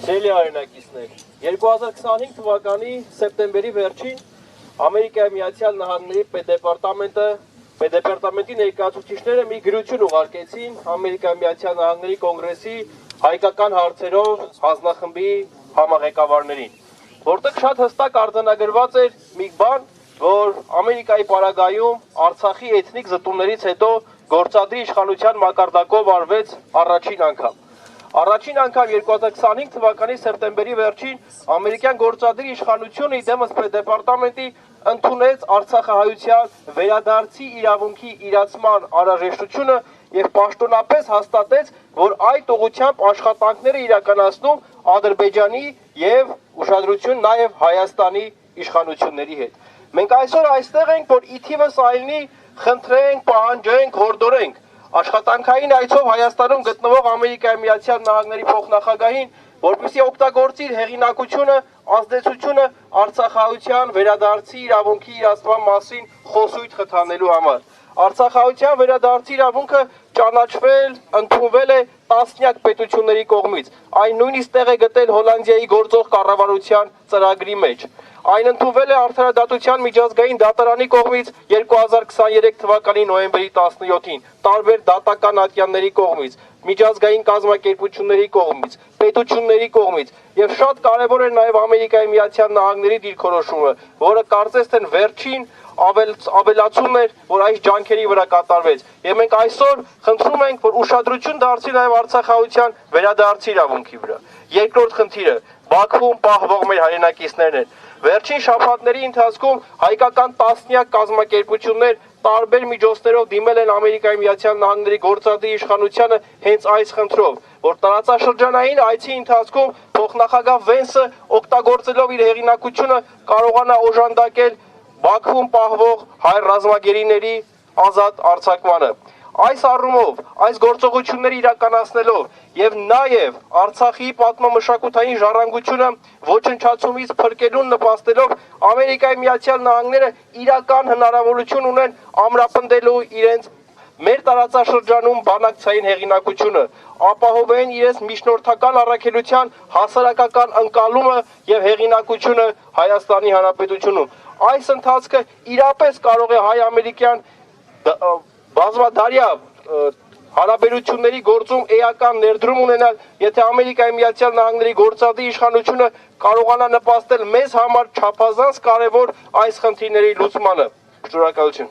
Սիրելի հայրենակիցներ, 2025 թվականի սեպտեմբերի վերջին Ամերիկայի Միացյալ Նահանգների պետդեպարտամենտի ներկայացուցիչները մի գրություն ուղարկեցին Ամերիկայի Միացյալ Նահանգների կոնգրեսի հայկական հարցերով հանձնախմբի համահեղեկավարներին, որտեղ շատ հստակ արձանագրված էր մի բան, որ Ամերիկայի պարագայում Արցախի էթնիկ զտումներից հետո գործադիր իշխանության մակարդակով արվեց առաջին անգամ։ Առաջին անգամ 2025 թվականի սեպտեմբերի վերջին ամերիկյան գործադիր իշխանությունը իդեմս պետդեպարտամենտի ընդունեց արցախահայության վերադարձի իրավունքի իրացման անհրաժեշտությունը եւ պաշտոնապես հաստատեց, որ այդ ուղղությամբ աշխատանքները իրականացնում Ադրբեջանի եւ ուշադրություն նաեւ Հայաստանի իշխանությունների հետ։ Մենք այսօր այստեղ ենք, որ ի թիվս այլնի խնդրենք, պահանջենք, հորդորենք աշխատանքային այցով Հայաստանում գտնվող Ամերիկայի Միացյալ Նահանգների փոխնախագահին, որպեսզի օգտագործի իր հեղինակությունը, ազդեցությունը արցախահայության վերադարձի իրավունքի իրացման մասին խոսույթ խթանելու համար։ Արցախահայության վերադարձի իրավունքը ճանաչվել, ընդունվել է տասնյակ պետությունների կողմից։ Այն նույնիսկ տեղ է գտել Հոլանդիայի գործող կառավարության ծրագրի մեջ։ Այն ընդունվել է Արդարադատության միջազգային դատարանի կողմից 2023 թվականի նոյեմբերի 17-ին, տարբեր դատական ատյանների կողմից, միջազգային կազմակերպությունների կողմից, պետությունների կողմից, եւ շատ կարեւոր է նաեւ Ամերիկայի Միացյալ Նահանգների դիրքորոշումը, որը կարծես թե վերջին ավելացումն էր, որ այս ջանքերի վրա կատարվեց։ Եվ մենք այսօր խնդրում ենք, որ ուշադրություն դարձի նաեւ արցախահայության վերադարձի իրավունքի վրա։ Երկրորդ խնդիրը Բաքվում պահվող մեր հայրենակիցներն են։ Վերջին շաբաթների ընթացքում հայկական տասնյակ կազմակերպություններ տարբեր միջոցներով դիմել են Ամերիկայի Միացյալ Նահանգների գործադիր իշխանությանը հենց այս խնդրով, որ տարածաշրջանային այցի ընթացքում փոխնախագահ Վենսը օգտագործելով իր հեղինակությունը կարողանա օժանդակել Բաքվում պահվող հայ ռազմագերիների ազատ արձակմանը։ Այս առումով, այս գործողությունները իրականացնելով եւ նաեւ Արցախի պատմամշակութային ժառանգությունը ոչնչացումից փրկելուն նպաստելով Ամերիկայի Միացյալ Նահանգները իրական հնարավորություն ունեն ամրապնդելու իրենց մեր տարածաշրջանում բանակցային հեղինակությունը, ապահովեն իրենց միջնորդական առաքելության հասարակական ընկալումը եւ հեղինակությունը Հայաստանի Հանրապետությունում։ Այս ընթացքը իրապես կարող է հայ-ամերիկյան բազմադարյա հարաբերությունների գործում էական ներդրում ունենալ, եթե Ամերիկայի Միացյալ Նահանգների գործադիր իշխանությունը կարողանա նպաստել մեզ համար չափազանց կարևոր այս խնդիրների լուծմանը։ Շնորհակալություն։